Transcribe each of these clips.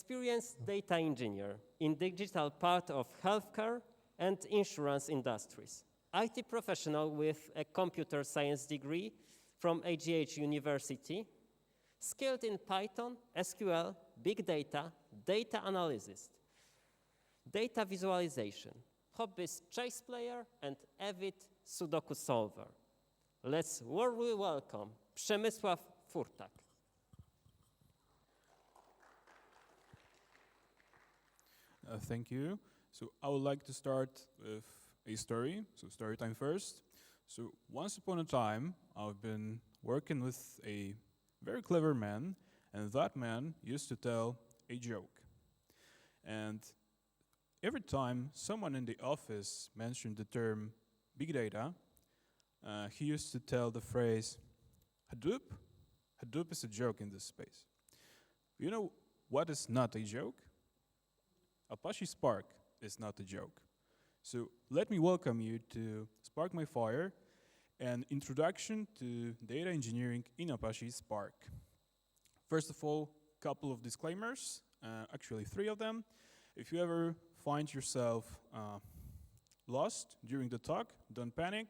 experienced data engineer in digital part of healthcare and insurance industries. IT professional with a computer science degree from AGH University, skilled in Python, SQL, big data, data analysis, data visualization, hobbyist chess player, and avid sudoku solver. Let's warmly welcome Przemysław Furtak. Thank you. So I would like to start with a story. So story time first. So once upon a time, I've been working with a very clever man, and that man used to tell a joke. And every time someone in the office mentioned the term big data, he used to tell the phrase, Hadoop? Hadoop is a joke in this space. You know what is not a joke? Apache Spark is not a joke. So let me welcome you to Spark My Fire, an introduction to data engineering in Apache Spark. First of all, a couple of disclaimers, actually 3 of them. If you ever find yourself lost during the talk, don't panic,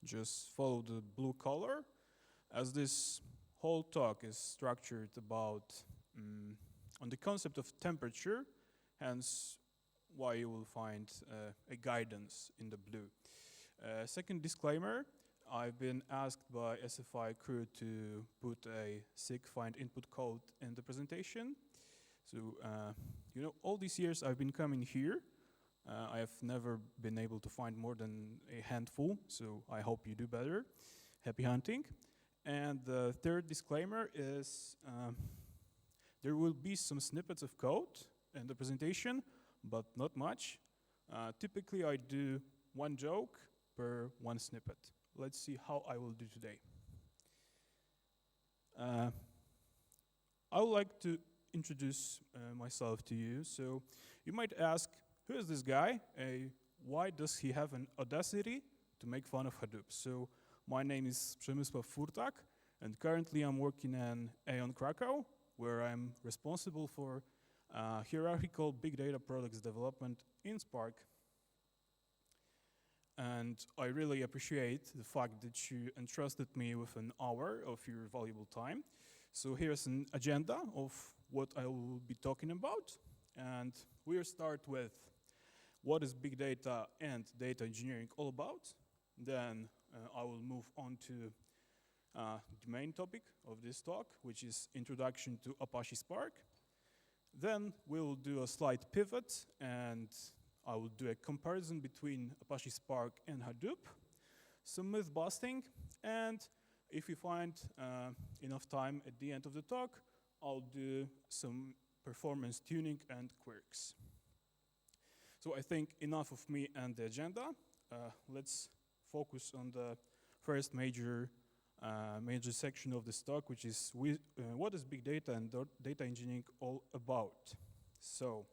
just follow the blue color, as this whole talk is structured about on the concept of temperature, hence why you will find a guidance in the blue. Second disclaimer, I've been asked by SFI crew to put a SIG find input code in the presentation. So, you know, all these years I've been coming here. I have never been able to find more than a handful, so I hope you do better. Happy hunting. And the third disclaimer is there will be some snippets of code in the presentation, but not much. Typically I do 1 joke per 1 snippet. Let's see how I will do today. I would like to introduce myself to you. So you might ask, who is this guy? Why does he have an audacity to make fun of Hadoop? So my name is Przemysław Furtak, and currently I'm working in Aon Krakow, where I'm responsible for hierarchical big data products development in Spark. And I really appreciate the fact that you entrusted me with an hour of your valuable time. So here's an agenda of what I will be talking about. And we'll start with what is big data and data engineering all about. Then I will move on to the main topic of this talk, which is introduction to Apache Spark. Then we'll do a slight pivot, and I will do a comparison between Apache Spark and Hadoop, some myth busting, and if we find enough time at the end of the talk, I'll do some performance tuning and quirks. So I think enough of me and the agenda. Let's focus on the first major section of this talk, which is what is big data and data engineering all about. So,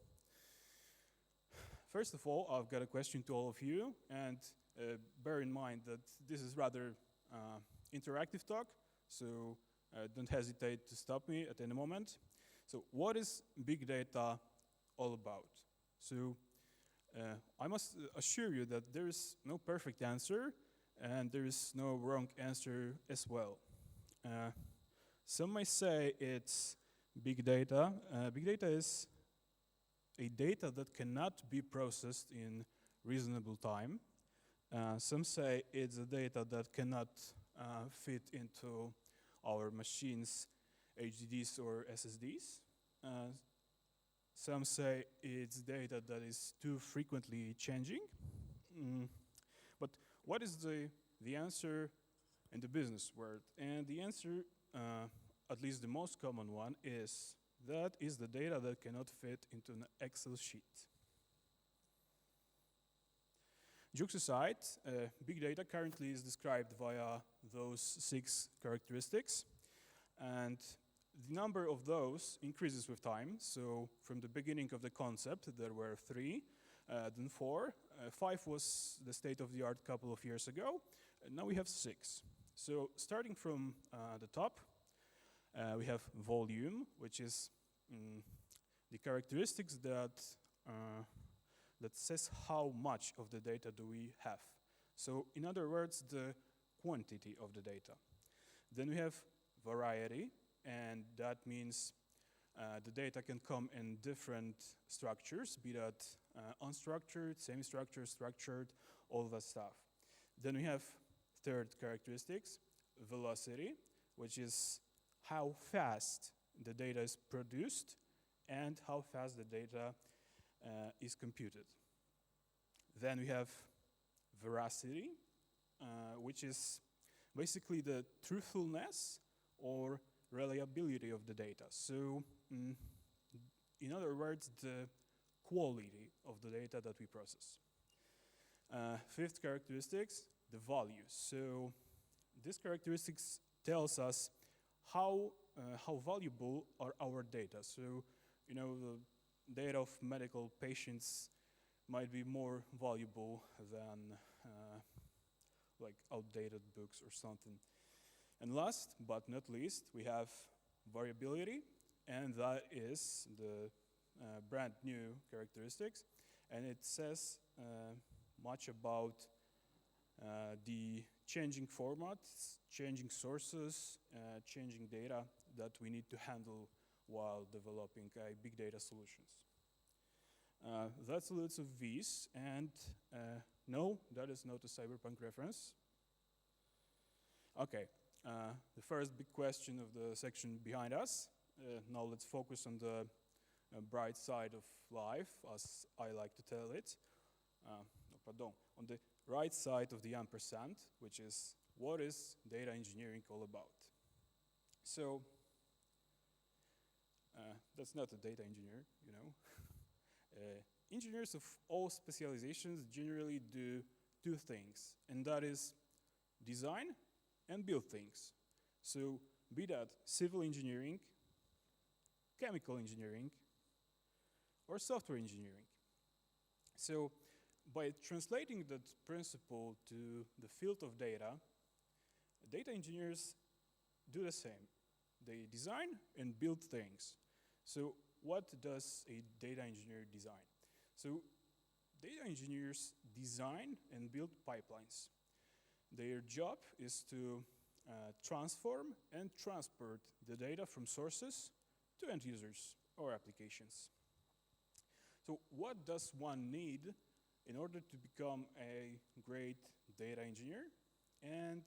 first of all, I've got a question to all of you, and bear in mind that this is rather interactive talk, so don't hesitate to stop me at any moment. So, what is big data all about? So, I must assure you that there is no perfect answer, and there is no wrong answer as well. Some may say it's big data. Big data is a data that cannot be processed in reasonable time. Some say it's a data that cannot fit into our machines' HDDs or SSDs. Some say it's data that is too frequently changing. But what is the answer in the business world? And the answer, at least the most common one, is that is the data that cannot fit into an Excel sheet. Jokes aside, big data currently is described via those 6 characteristics. And the number of those increases with time. So from the beginning of the concept, there were 3, then 4. 5 was the state of the art a couple of years ago. And now we have 6. So starting from the top, we have volume, which is the characteristics that says how much of the data do we have. So in other words, the quantity of the data. Then we have variety, and that means the data can come in different structures, be that unstructured, semi-structured, structured, all that stuff. Then we have third characteristics, velocity, which is how fast the data is produced and how fast the data is computed. Then we have veracity, which is basically the truthfulness or reliability of the data. So, in other words, the quality of the data that we process. Fifth characteristics, the values. So, this characteristics tells us how valuable are our data. So, you know, the data of medical patients might be more valuable than like outdated books or something. And last but not least, we have variability, and that is the brand new characteristics, and it says much about the changing formats, changing sources, changing data that we need to handle while developing big data solutions. That's lots of V's, and no, that is not a cyberpunk reference. Okay, the first big question of the section behind us. Now let's focus on the bright side of life, as I like to tell it. On the right side of the ampersand, which is what is data engineering all about? So, that's not a data engineer, you know. Engineers of all specializations generally do two things, and that is design and build things. So, be that civil engineering, chemical engineering, or software engineering. So, by translating that principle to the field of data, data engineers do the same. They design and build things. So what does a data engineer design? So data engineers design and build pipelines. Their job is to transform and transport the data from sources to end users or applications. So what does one need in order to become a great data engineer? And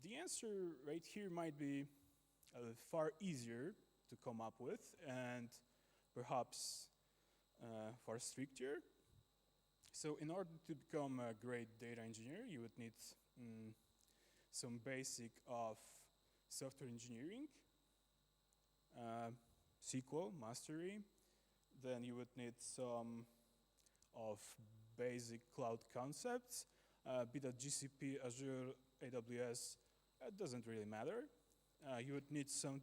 the answer right here might be far easier to come up with and perhaps far stricter. So in order to become a great data engineer, you would need some basic of software engineering, SQL mastery. Then you would need some of basic cloud concepts, be that GCP, Azure, AWS, it doesn't really matter. You would need some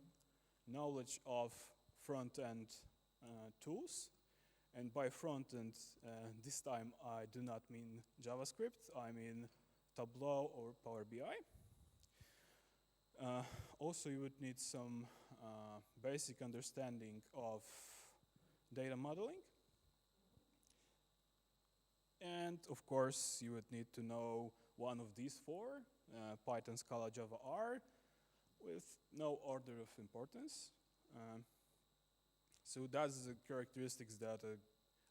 knowledge of front-end tools. And by front-end, this time I do not mean JavaScript, I mean Tableau or Power BI. Also, you would need some basic understanding of data modeling. And of course, you would need to know one of these four, Python, Scala, Java, R, with no order of importance. So that's the characteristics that an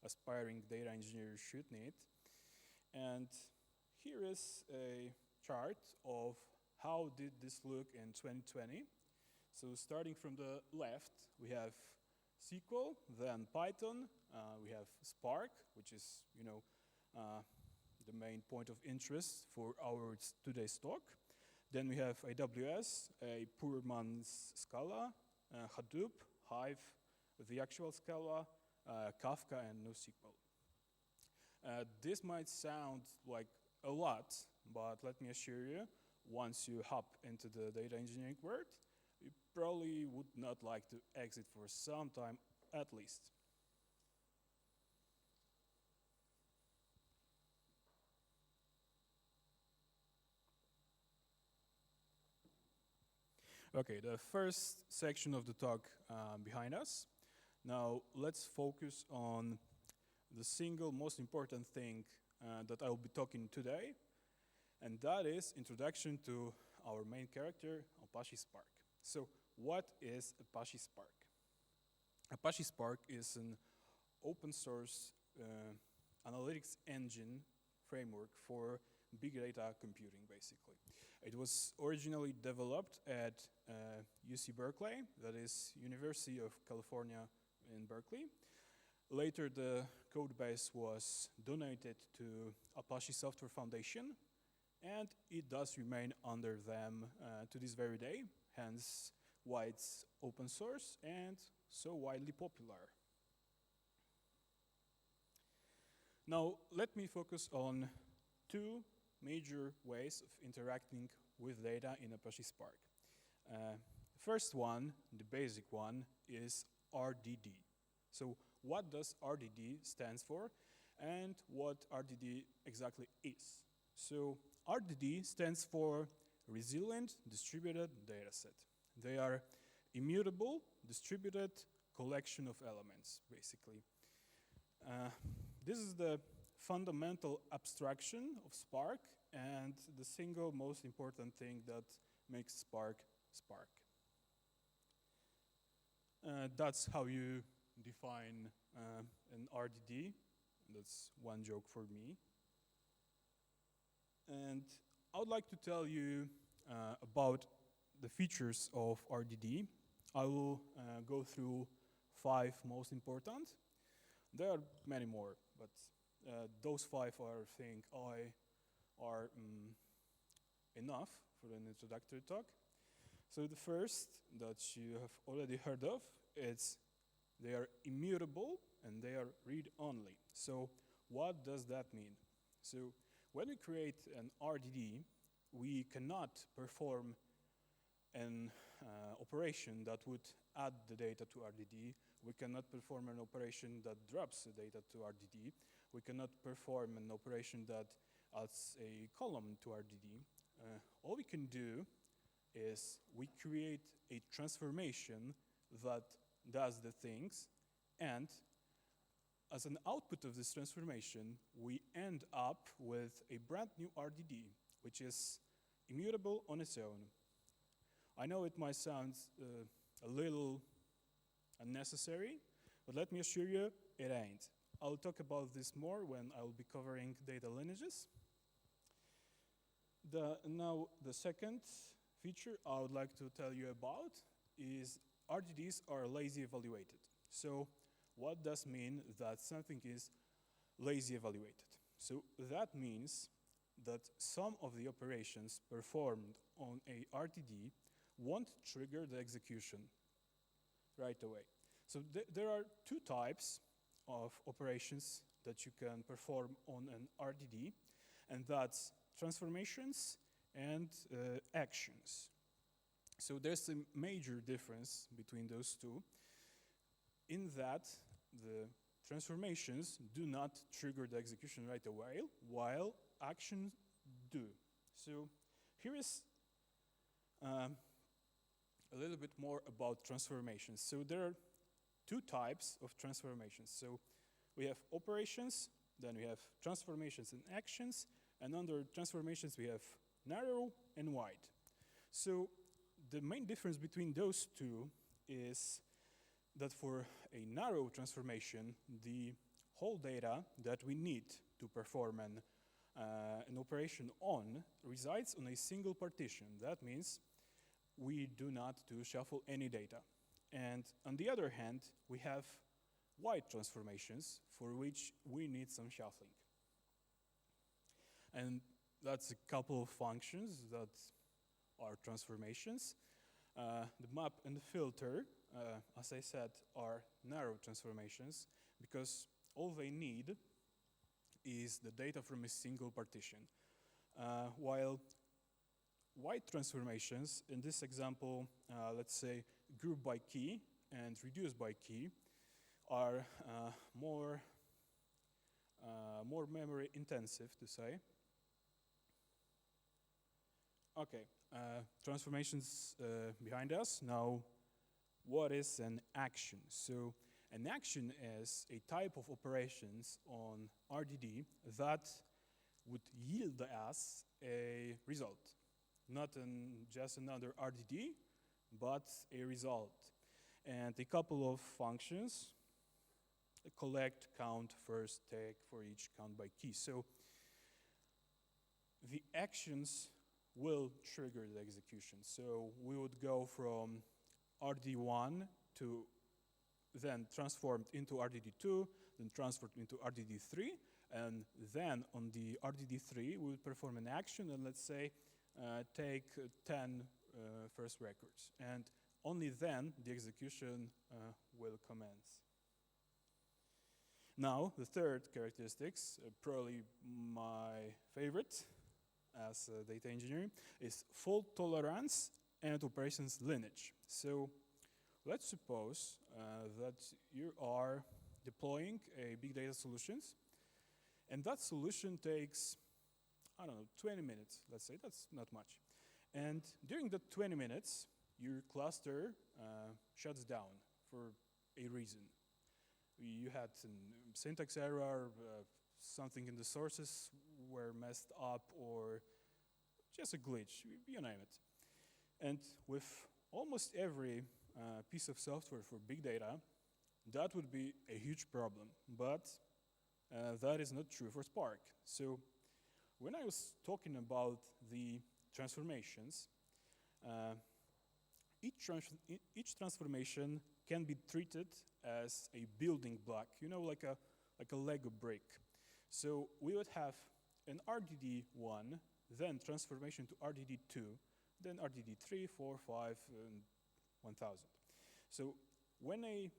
aspiring data engineer should need. And here is a chart of how did this look in 2020. So starting from the left, we have SQL, then Python, we have Spark, which is, you know, the main point of interest for our today's talk. Then we have AWS, a poor man's Scala, Hadoop, Hive, the actual Scala, Kafka, and NoSQL. This might sound like a lot, but let me assure you, once you hop into the data engineering world, you probably would not like to exit for some time at least. Okay, the first section of the talk behind us. Now let's focus on the single most important thing that I will be talking today, and that is introduction to our main character, Apache Spark. So what is Apache Spark? Apache Spark is an open source analytics engine framework for big data computing, basically. It was originally developed at UC Berkeley, that is University of California in Berkeley. Later, the code base was donated to Apache Software Foundation, and it does remain under them to this very day, hence why it's open source and so widely popular. Now, let me focus on two major ways of interacting with data in Apache Spark. First one, the basic one, is RDD. So what does RDD stands for, and what RDD exactly is? So RDD stands for Resilient Distributed Dataset. They are immutable, distributed collection of elements, basically. This is the fundamental abstraction of Spark and the single most important thing that makes Spark Spark. That's how you define an RDD. That's one joke for me. And I would like to tell you about the features of RDD. I will go through 5 most important. There are many more, but those 5 I think are enough for an introductory talk. So the first that you have already heard of, they are immutable and they are read-only. So what does that mean? So when we create an RDD, we cannot perform an operation that would add the data to RDD. We cannot perform an operation that drops the data to RDD. We cannot perform an operation that adds a column to RDD. All we can do is we create a transformation that does the things, and as an output of this transformation, we end up with a brand new RDD, which is immutable on its own. I know it might sound a little unnecessary, but let me assure you, it ain't. I'll talk about this more when I'll be covering data lineages. Now, the second feature I would like to tell you about is RDDs are lazy evaluated. So what does mean that something is lazy evaluated? So that means that some of the operations performed on a RDD won't trigger the execution right away. So there are 2 types of operations that you can perform on an RDD, and that's transformations and actions. So there's a major difference between those 2 in that the transformations do not trigger the execution right away, while actions do. So here is a little bit more about transformations. So there are 2 types of transformations. So we have operations, then we have transformations and actions, and under transformations we have narrow and wide. So the main difference between those 2 is that for a narrow transformation, the whole data that we need to perform an operation on resides on a single partition. That means we do not do shuffle any data. And on the other hand, we have wide transformations for which we need some shuffling. And that's a couple of functions that are transformations. The map and the filter, as I said, are narrow transformations because all they need is the data from a single partition. While wide transformations, in this example, let's say group by key and reduce by key, are more memory intensive to say. Okay, transformations behind us. Now, what is an action? So An action is a type of operations on RDD that would yield us a result. Not just another RDD, but a result. And a couple of functions, collect, count, first, take for each count by key. So the actions will trigger the execution. So we would go from RD1 to then transformed into RDD2, then transferred into RDD3, and then on the RDD3 we would perform an action and let's say take 10 first records. And only then the execution will commence. Now, the third characteristics, probably my favorite as a data engineer, is fault tolerance and operations lineage. So let's suppose that you are deploying a big data solutions, and that solution takes, I don't know, 20 minutes, let's say. That's not much. And during the 20 minutes, your cluster shuts down for a reason. You had a syntax error, something in the sources were messed up, or just a glitch, you name it. And with almost every piece of software for big data, that would be a huge problem. But that is not true for Spark. So when I was talking about the transformations, each transformation can be treated as a building block, you know, like a Lego brick. So we would have an RDD1, then transformation to RDD2, then RDD3, 4, 5, and 1000. So when a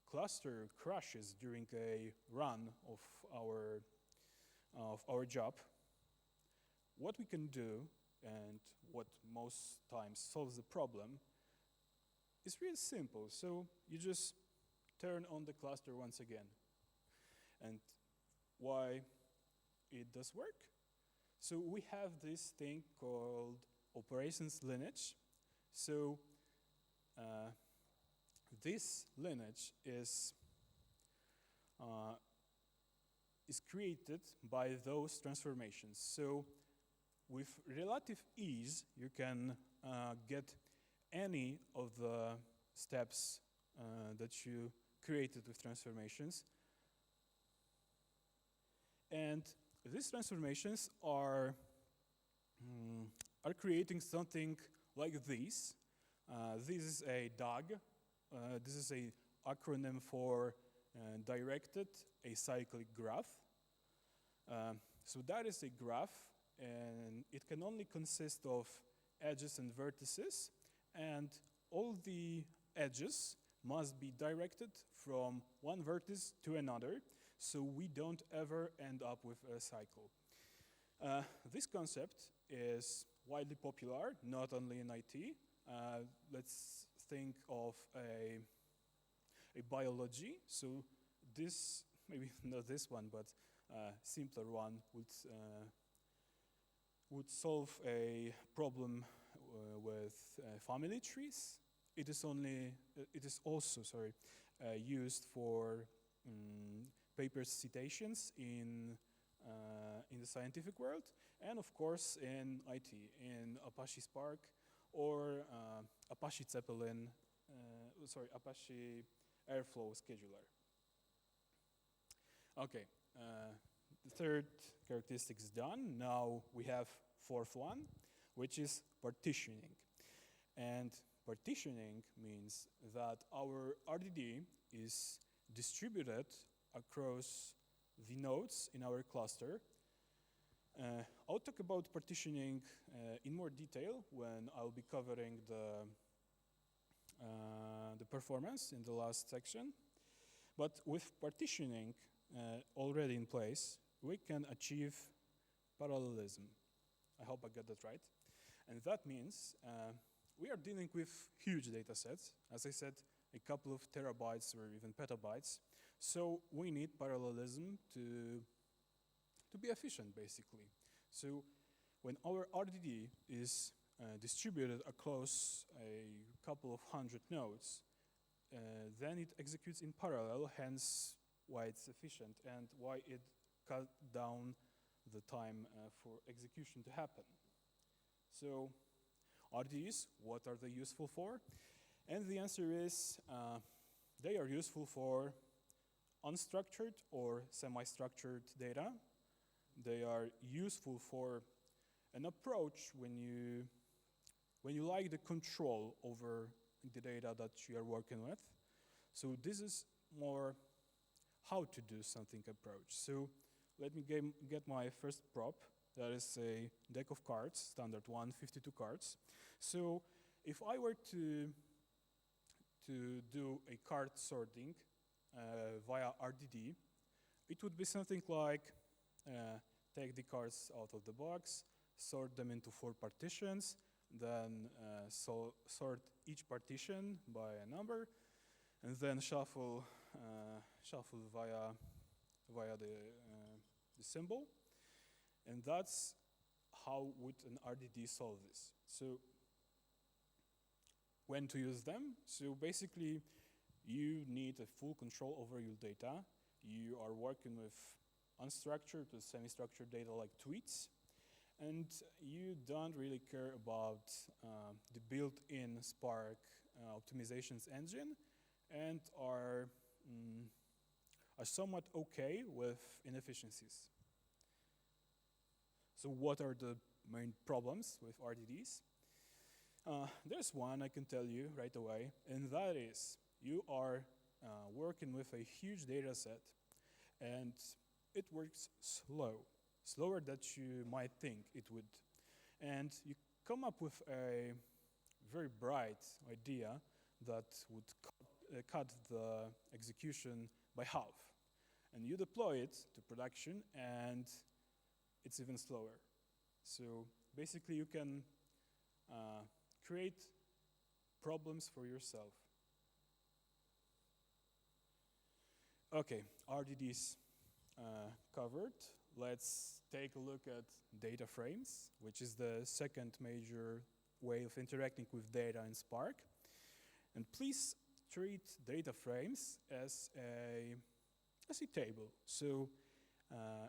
cluster crashes during a run of our job, what we can do, and what most times solves the problem, is really simple. So you just turn on the cluster once again. And why it does work? So we have this thing called operations lineage. So this lineage is created by those transformations. So with relative ease, you can get any of the steps that you created with transformations. And these transformations are creating something like this. This is a DAG. This is an acronym for directed acyclic graph. So that is a graph, and it can only consist of edges and vertices, and all the edges must be directed from one vertex to another, so we don't ever end up with a cycle. This concept is widely popular, not only in IT. Let's think of a biology. So this, maybe not this one, but simpler one would solve a problem with family trees. It is also used for paper citations in the scientific world, and of course in IT, in Apache Spark or Apache Zeppelin, Apache Airflow Scheduler. Okay, the third characteristic is done. Now we have fourth one, which is partitioning. And partitioning means that our RDD is distributed across the nodes in our cluster. I'll talk about partitioning in more detail when I'll be covering the performance in the last section. But with partitioning already in place, we can achieve parallelism. I hope I got that right. And that means we are dealing with huge data sets. As I said, a couple of terabytes or even petabytes. So we need parallelism to be efficient, basically. So when our RDD is distributed across a couple of hundred nodes, then it executes in parallel, hence why it's efficient and why it cut down the time for execution to happen. So RDDs, what are they useful for? And the answer is they are useful for unstructured or semi-structured data. They are useful for an approach when you like the control over the data that you are working with. So this is more how to do something approach. So let me get my first prop. That is a deck of cards, standard one, 52 cards. So if I were to do a card sorting via RDD, it would be something like take the cards out of the box, sort them into 4 partitions, then sort each partition by a number, and then shuffle via the symbol. And that's how would an RDD solve this. So when to use them? So basically, you need a full control over your data. You are working with unstructured or semi-structured data like tweets, and you don't really care about the built-in Spark optimizations engine, and are somewhat okay with inefficiencies. So what are the main problems with RDDs? There's one I can tell you right away, and that is you are working with a huge data set, and it works slower than you might think it would. And you come up with a very bright idea that would cut the execution by half. And you deploy it to production, and it's even slower. So basically, you can create problems for yourself. Okay, RDDs covered. Let's take a look at data frames, which is the second major way of interacting with data in Spark. And please treat data frames as a table. So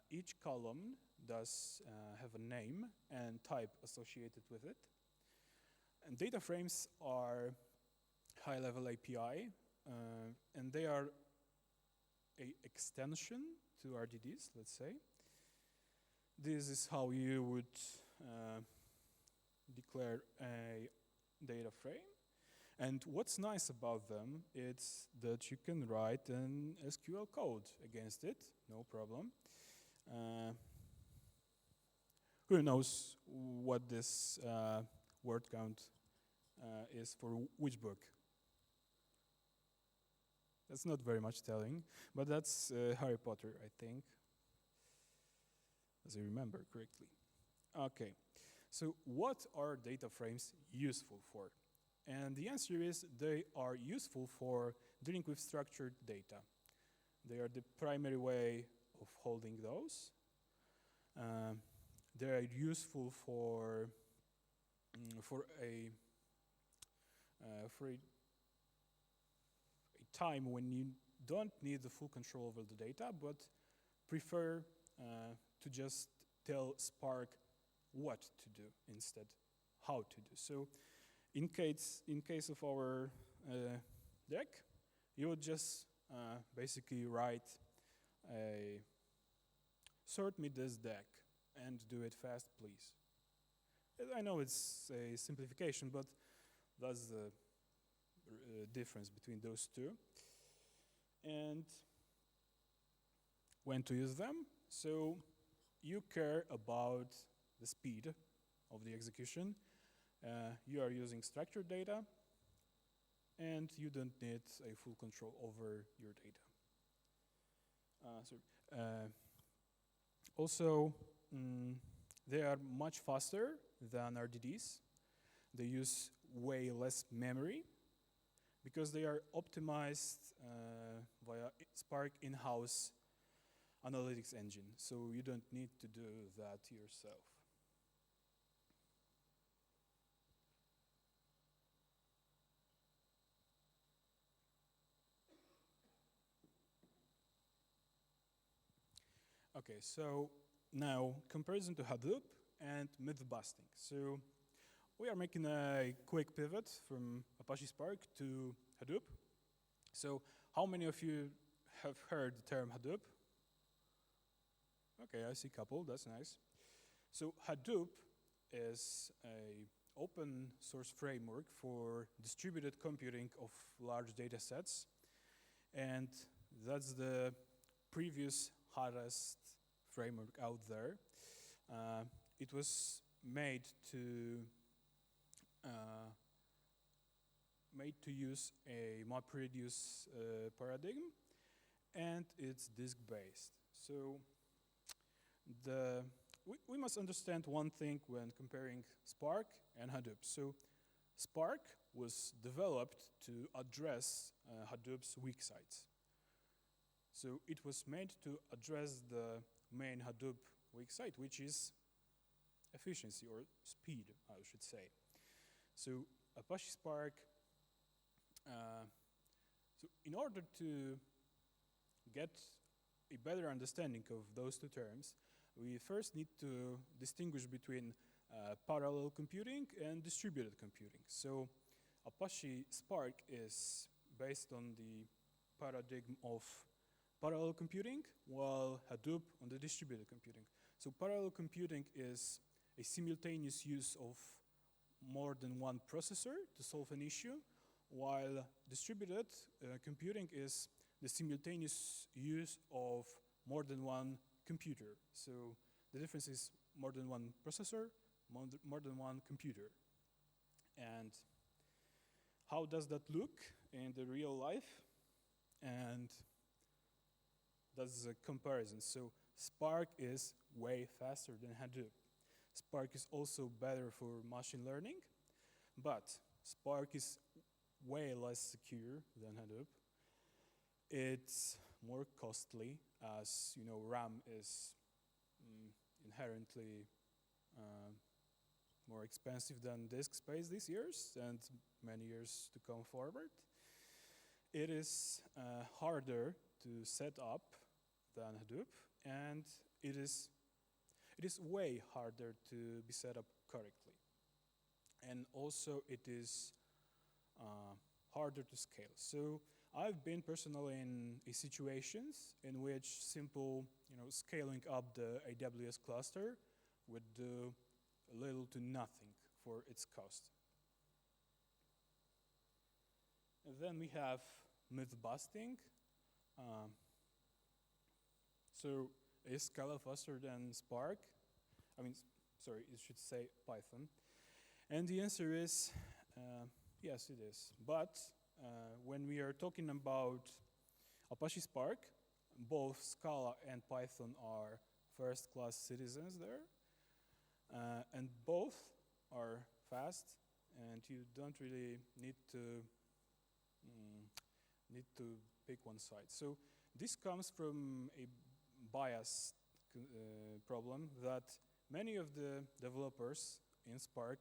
each column does have a name and type associated with it. And data frames are high-level API, and they are an extension to RDDs, let's say. This is how you would declare a data frame. And what's nice about them is that you can write an SQL code against it, no problem. Who knows what this word count is for which book? That's not very much telling, but that's Harry Potter, I think, as I remember correctly. Okay, so what are data frames useful for? And the answer is they are useful for dealing with structured data. They are the primary way of holding those. They are useful for a time when you don't need the full control over the data, but prefer to just tell Spark what to do instead, how to do. So in case of our deck, you would just basically write a sort me this deck and do it fast, please. I know it's a simplification, but that's the difference between those two. And when to use them? So you care about the speed of the execution. You are using structured data, and you don't need a full control over your data. Also, they are much faster than RDDs. They use way less memory because they are optimized via Spark in-house analytics engine. So you don't need to do that yourself. Okay, so now comparison to Hadoop and myth busting. So we are making a quick pivot from Apache Spark to Hadoop. So how many of you have heard the term Hadoop? Okay, I see a couple, that's nice. So Hadoop is an open source framework for distributed computing of large data sets. And that's the previous hottest framework out there. It was made to use a MapReduce paradigm, and it's disk-based. So we must understand one thing when comparing Spark and Hadoop. So Spark was developed to address Hadoop's weak sites. So it was made to address the main Hadoop weak site, which is efficiency or speed, I should say. So Apache Spark, so in order to get a better understanding of those two terms, we first need to distinguish between parallel computing and distributed computing. So Apache Spark is based on the paradigm of parallel computing, while Hadoop on the distributed computing. So parallel computing is a simultaneous use of more than one processor to solve an issue, while distributed computing is the simultaneous use of more than one computer. So the difference is more than one processor, more than one computer. And how does that look in the real life? And that's a comparison. So Spark is way faster than Hadoop. Spark is also better for machine learning, but Spark is way less secure than Hadoop. It's more costly, as you know, RAM is inherently more expensive than disk space these years and many years to come forward. It is harder to set up than Hadoop, and it is way harder to be set up correctly. And also it is harder to scale. So I've been personally in situations in which simple scaling up the AWS cluster would do little to nothing for its cost. And then we have myth busting. So is Scala faster than Spark? I mean, sorry, it should say Python. And the answer is yes, it is. But when we are talking about Apache Spark, both Scala and Python are first-class citizens there. And both are fast, and you don't really need to pick one side. So this comes from a bias problem that many of the developers in Spark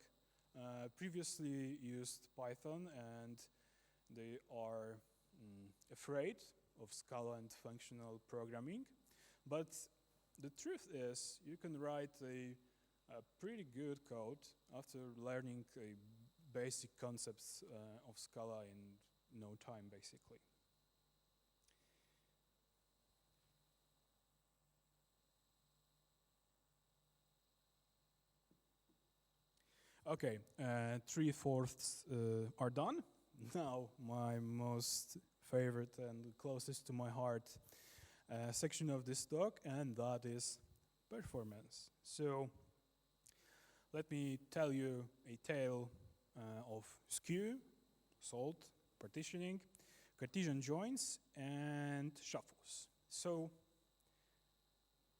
previously used Python, and they are afraid of Scala and functional programming. But the truth is, you can write a pretty good code after learning basic concepts of Scala in no time, basically. Okay, 3/4 are done. Now, my most favorite and closest to my heart section of this talk, and that is performance. So, let me tell you a tale of skew, salt, partitioning, cartesian joins, and shuffles. So,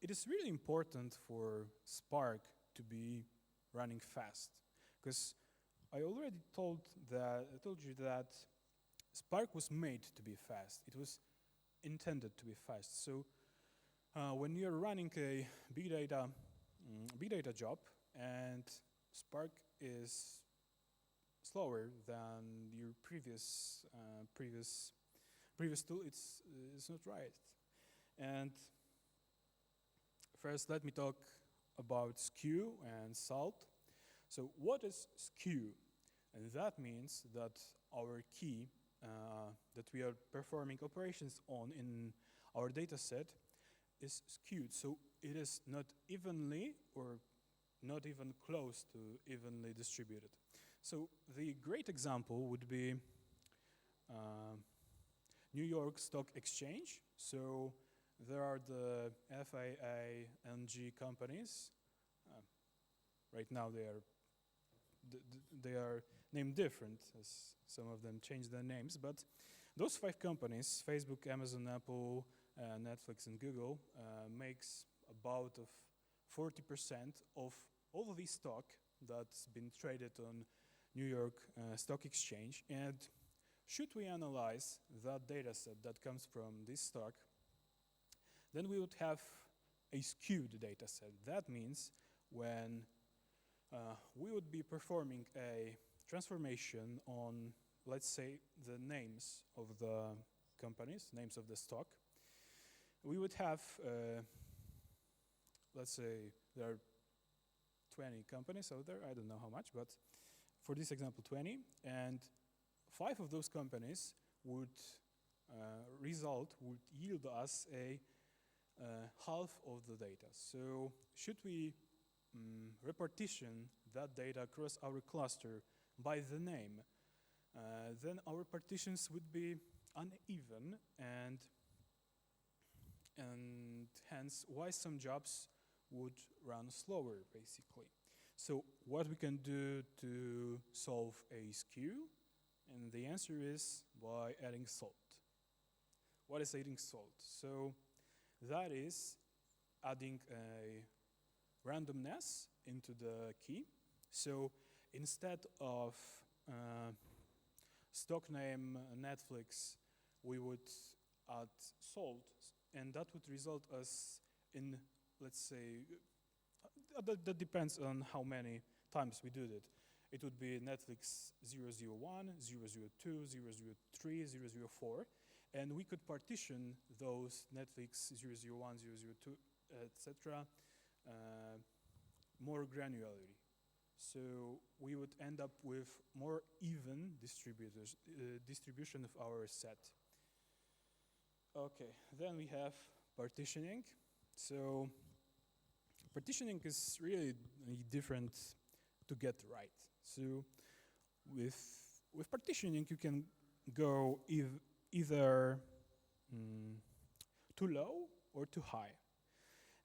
it is really important for Spark to be running fast, because I already told you that Spark was made to be fast. It was intended to be fast. So when you're running a big data job and Spark is slower than your previous tool, it's not right. And first let me talk about skew and salt. So what is skew? And that means that our key that we are performing operations on in our data set is skewed. So it is not evenly or not even close to evenly distributed. So the great example would be New York Stock Exchange. So there are the FAA and G companies. Right now they are named different, as some of them changed their names. But those 5 companies, Facebook, Amazon, Apple, Netflix, and Google, makes about of 40% of all of the stock that's been traded on New York Stock Exchange. And should we analyze that data set that comes from this stock, then we would have a skewed data set. That means when we would be performing a transformation on, let's say, the names of the companies, names of the stock, we would have, let's say, there are 20 companies out there, I don't know how much, but for this example, 20, and 5 of those companies would would yield us a half of the data. So should we repartition that data across our cluster by the name, then our partitions would be uneven, and hence why some jobs would run slower, basically. So what we can do to solve a skew, and the answer is by adding salt. What is adding salt? So that is adding a randomness into the key. So instead of stock name Netflix, we would add salt, and that would result us in, let's say, that depends on how many times we do it. It would be Netflix 001, 002, 003, 004, and we could partition those Netflix 001, 002, etc. More granularly. So we would end up with more even distribution of our set. Okay, then we have partitioning. So partitioning is really different to get right. So with partitioning, you can go either too low or too high.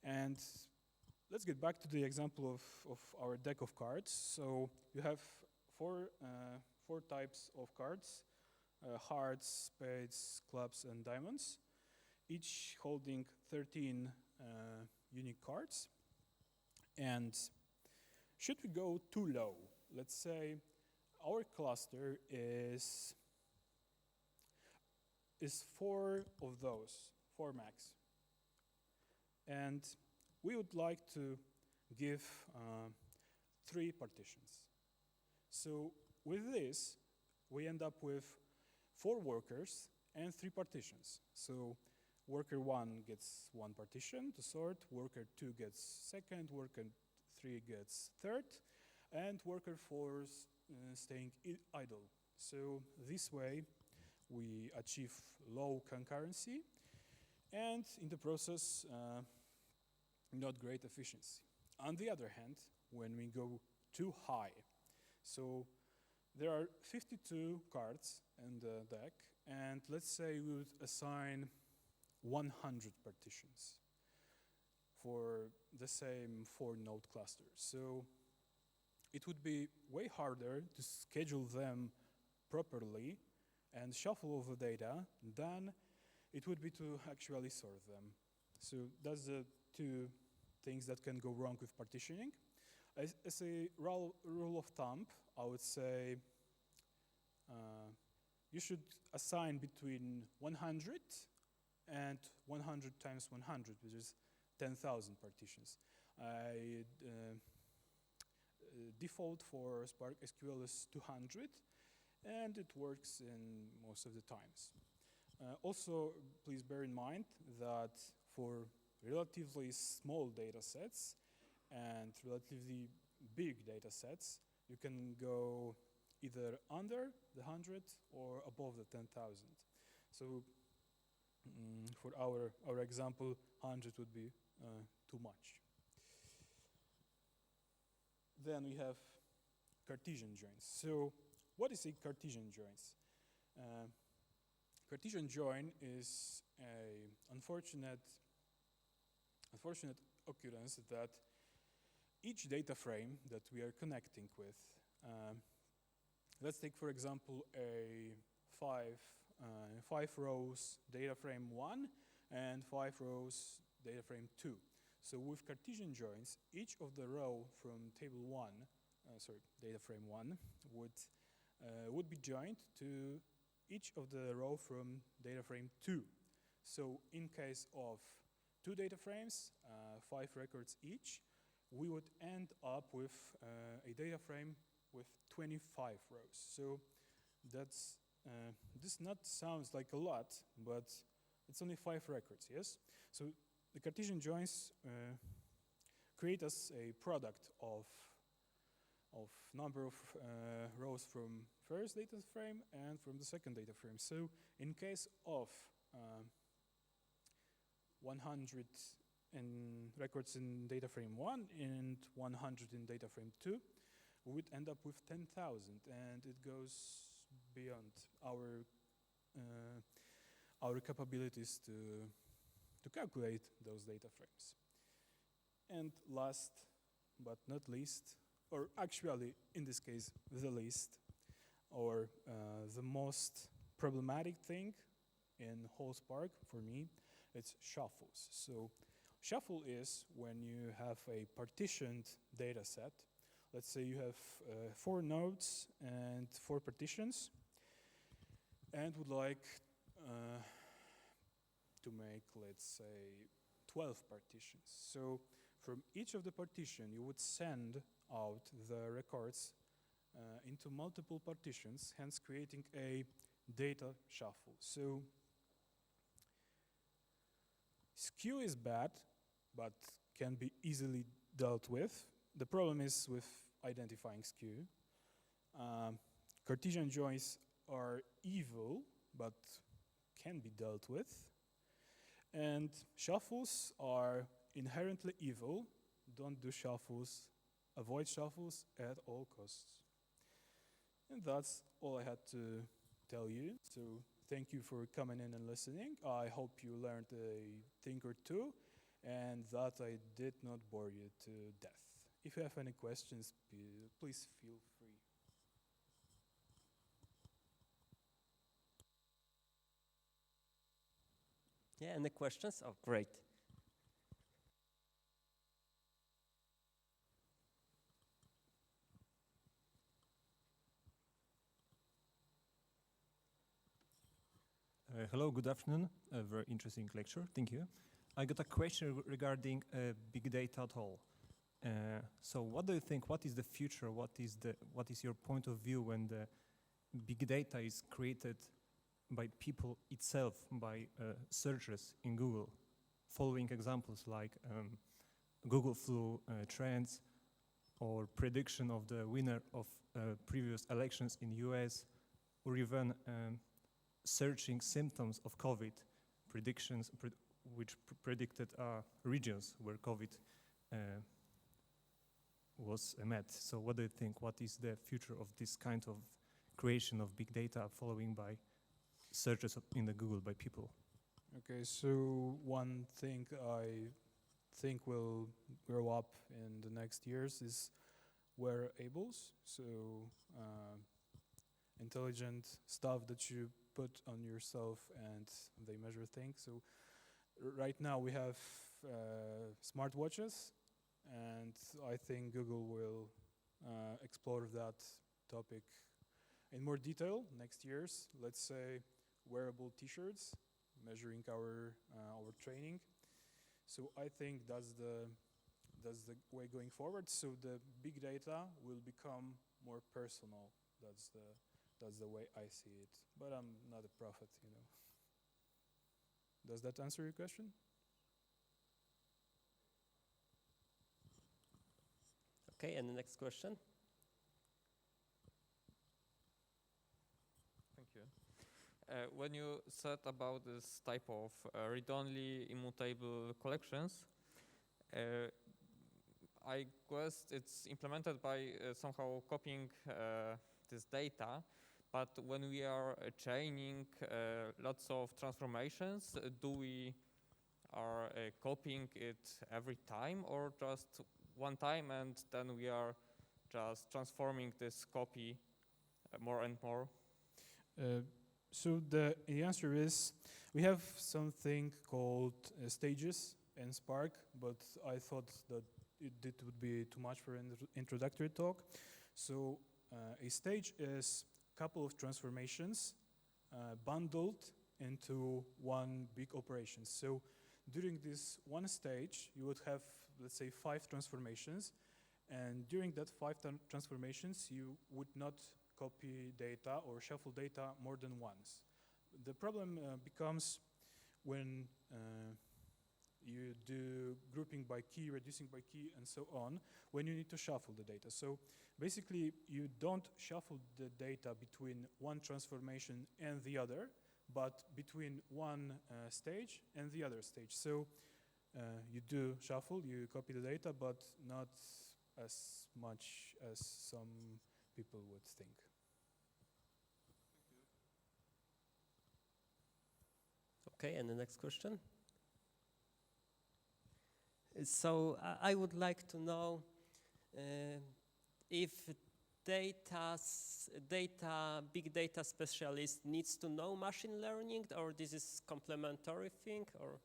And let's get back to the example of our deck of cards. So you have four types of cards, hearts, spades, clubs, and diamonds, each holding 13 unique cards. And should we go too low? Let's say our cluster is 4 of those, 4 max. And we would like to give 3 partitions. So with this, we end up with 4 workers and 3 partitions. So worker 1 gets 1 partition to sort, worker 2 gets 2nd, worker 3 gets 3rd, and worker 4 is staying idle. So this way, we achieve low concurrency, and in the process, not great efficiency. On the other hand, when we go too high, so there are 52 cards in the deck, and let's say we would assign 100 partitions for the same 4-node cluster. So it would be way harder to schedule them properly and shuffle over data than it would be to actually sort them. So that's the 2 things that can go wrong with partitioning. As a rule of thumb, I would say you should assign between 100 and 100 times 100, which is 10,000 partitions. Default for Spark SQL is 200, and it works in most of the times. Also, please bear in mind that for relatively small data sets and relatively big data sets, you can go either under the 100 or above the 10,000. So for our example, 100 would be too much. Then we have Cartesian joins. So what is a Cartesian joins? Cartesian join is an unfortunate occurrence that each data frame that we are connecting with, let's take for example a five rows data frame 1 and 5 rows data frame 2. So with Cartesian joins, each of the row from table 1, data frame 1 would be joined to each of the row from data frame 2. So in case of 2 data frames, 5 records each, we would end up with a data frame with 25 rows. So that's this not sounds like a lot, but it's only 5 records, yes? So the Cartesian joins create us a product of number of rows from first data frame and from the second data frame. So in case of 100 records in data frame 1 and 100 in data frame 2, we would end up with 10,000, and it goes beyond our capabilities to calculate those data frames. And last but not least, or actually in this case the least, or the most problematic thing in whole Spark for me, it's shuffles. So shuffle is when you have a partitioned data set. Let's say you have 4 nodes and 4 partitions, and would like to make, let's say, 12 partitions. So from each of the partition, you would send out the records into multiple partitions, hence creating a data shuffle. So skew is bad, but can be easily dealt with. The problem is with identifying skew. Cartesian joins are evil, but can be dealt with. And shuffles are inherently evil. Don't do shuffles. Avoid shuffles at all costs. And that's all I had to tell you. So thank you for coming in and listening. I hope you learned a thing or two, and that I did not bore you to death. If you have any questions, please feel free. Yeah, any questions? Oh, great. Hello, good afternoon. A very interesting lecture, thank you. I got a question regarding big data at all. So what do you think, what is the future, what is your point of view when the big data is created by people itself, by searchers in Google, following examples like Google flu trends or prediction of the winner of previous elections in US, or even searching symptoms of COVID, predictions which predicted regions where COVID was met. So what do you think? What is the future of this kind of creation of big data following by searches in the Google by people? Okay, so one thing I think will grow up in the next years is wearables. So intelligent stuff that you put on yourself and they measure things. So right now we have smartwatches, and I think Google will explore that topic in more detail next years. Let's say wearable T-shirts measuring our training. So I think that's the way going forward. So the big data will become more personal. That's the way I see it. But I'm not a prophet, you know. Does that answer your question? Okay, and the next question. Thank you. When you said about this type of read-only immutable collections, I guess it's implemented by somehow copying this data, but when we are chaining lots of transformations, do we are copying it every time or just one time and then we are just transforming this copy more and more? So the answer is, we have something called stages in Spark, but I thought that it would be too much for an introductory talk. So a stage is a couple of transformations bundled into one big operation. So during this one stage, you would have, let's say, 5 transformations, and during that 5 transformations, you would not copy data or shuffle data more than once. The problem becomes when you do grouping by key, reducing by key, and so on, when you need to shuffle the data. So basically, you don't shuffle the data between one transformation and the other, but between one stage and the other stage. So you do shuffle, you copy the data, but not as much as some people would think. Okay, and the next question. So I would like to know if big data specialist needs to know machine learning, or this is complementary thing, or?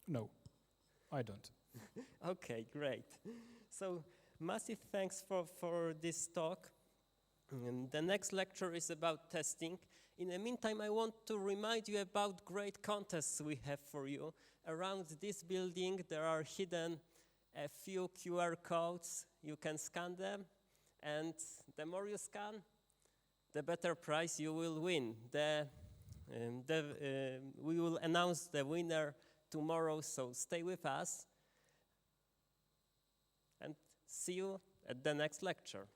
No, I don't. Okay, great. So massive thanks for this talk. And the next lecture is about testing. In the meantime, I want to remind you about great contests we have for you. Around this building, there are hidden a few QR codes. You can scan them, and the more you scan, the better prize you will win. We will announce the winner tomorrow, so stay with us. And see you at the next lecture.